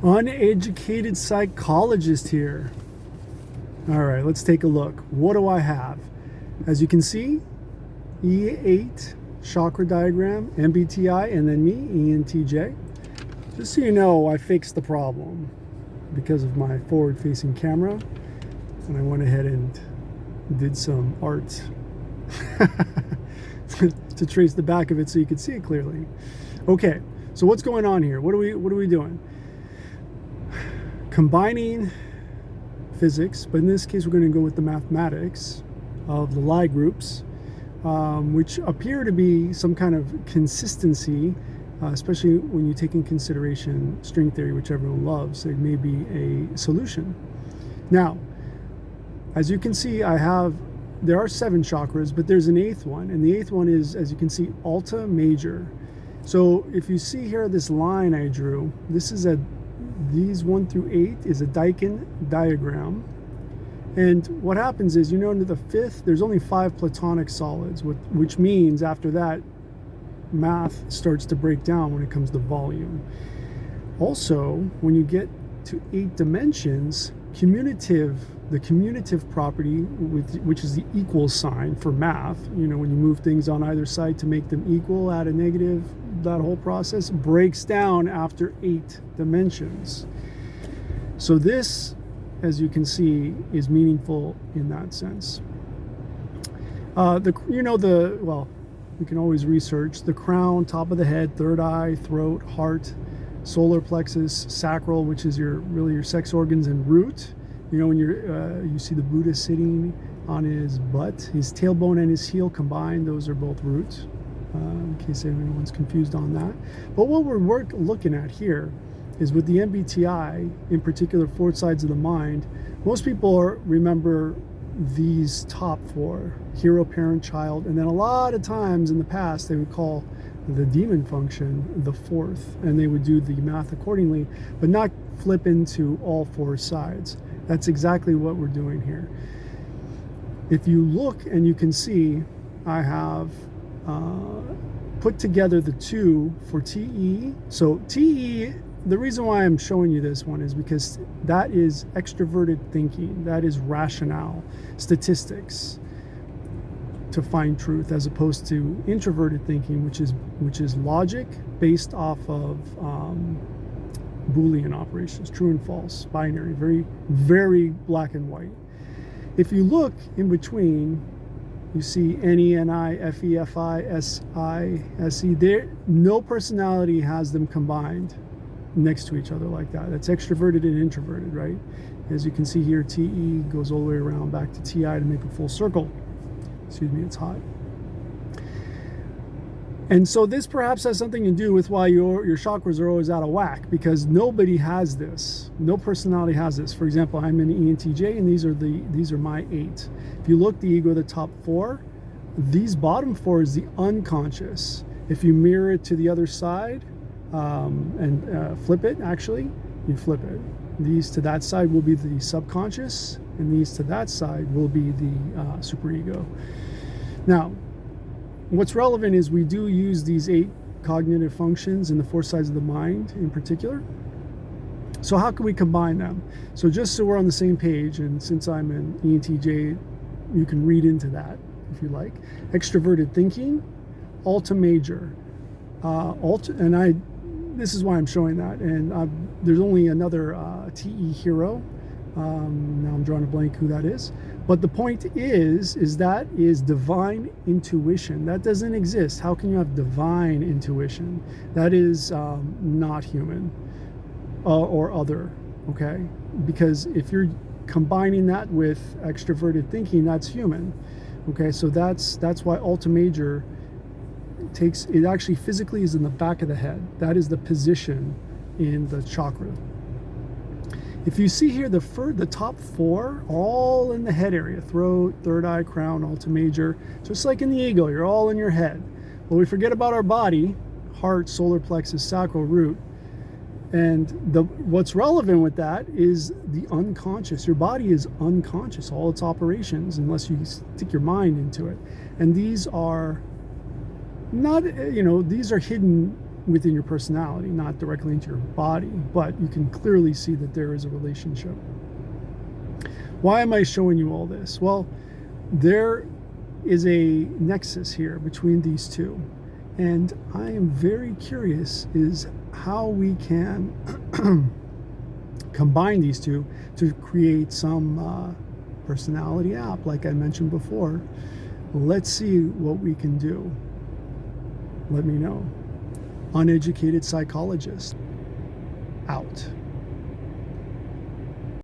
Uneducated psychologist here. All right, let's take a look. What do I have? As you can see, E8 chakra diagram, MBTI, and then me, ENTJ. Just so you know, I fixed the problem because of my forward-facing camera, and I went ahead and did some art to trace the back of it so you could see it clearly. Okay, so what's going on here? What are we doing? Combining physics, but in this case we're going to go with the mathematics of the Lie groups, which appear to be some kind of consistency, especially when you take in consideration string theory, which everyone loves. There may be a solution. Now, as you can see, there are 7 chakras, but there's an 8th one, and the 8th one is, as you can see, Alta Major. So if you see here this line I drew, these 1 through 8 is a Chakra diagram. And what happens is, into the 5th, there's only 5 platonic solids, which means after that, math starts to break down when it comes to volume. Also, when you get to 8 dimensions, the commutative property, which is the equal sign for math, when you move things on either side to make them equal, add a negative, that whole process breaks down after 8 dimensions. So this, as you can see, is meaningful in that sense. We can always research the crown, top of the head, third eye, throat, heart, solar plexus, sacral, which is your sex organs, and root. When you see the Buddha sitting on his butt, his tailbone and his heel combined, those are both roots, in case anyone's confused on that. But what we're looking at here is with the MBTI, in particular 4 sides of the mind, most people remember these top 4, hero, parent, child, and then a lot of times in the past they would call the demon function the 4th, and they would do the math accordingly, but not flip into all 4 sides. That's exactly what we're doing here. If you look, and you can see, I have put together the 2 for TE. So TE, the reason why I'm showing you this one is because that is extroverted thinking. That is rationale, statistics to find truth, as opposed to introverted thinking, which is logic based off of Boolean operations, true and false, binary, very, very black and white. If you look in between, you see NE, NI, FE, FI, SI, SE. There, no personality has them combined next to each other like that. That's extroverted and introverted, right? As you can see here, TE goes all the way around back to TI to make a full circle. Excuse me, it's hot. And so this perhaps has something to do with why your chakras are always out of whack, because nobody has this. No personality has this. For example, I'm an ENTJ, and these are my 8. If you look, the ego, the top 4, these bottom 4 is the unconscious. If you mirror it to the other side and flip it, actually, you flip it. These to that side will be the subconscious, and these to that side will be the superego. Now, what's relevant is we do use these 8 cognitive functions in the 4 sides of the mind in particular. So how can we combine them? So just so we're on the same page, and since I'm an ENTJ, you can read into that if you like. Extroverted thinking, Alta Major. This is why I'm showing that. And there's only another TE hero. Now I'm drawing a blank who that is. But the point is that is divine intuition. That doesn't exist. How can you have divine intuition? That is not human or other, okay? Because if you're combining that with extroverted thinking, that's human, okay? So that's why Alta Major it actually physically is in the back of the head. That is the position in the chakra. If you see here, the top 4 are all in the head area: throat, third eye, crown, Alta Major. Just like in the ego, you're all in your head. Well, we forget about our body: heart, solar plexus, sacral, root. And what's relevant with that is the unconscious. Your body is unconscious, all its operations, unless you stick your mind into it. And these are not, these are hidden within your personality, not directly into your body, but you can clearly see that there is a relationship. Why am I showing you all this? Well, there is a nexus here between these two, and I am very curious is how we can combine these two to create some personality app, like I mentioned before. Let's see what we can do. Let me know. Uneducated psychologist out.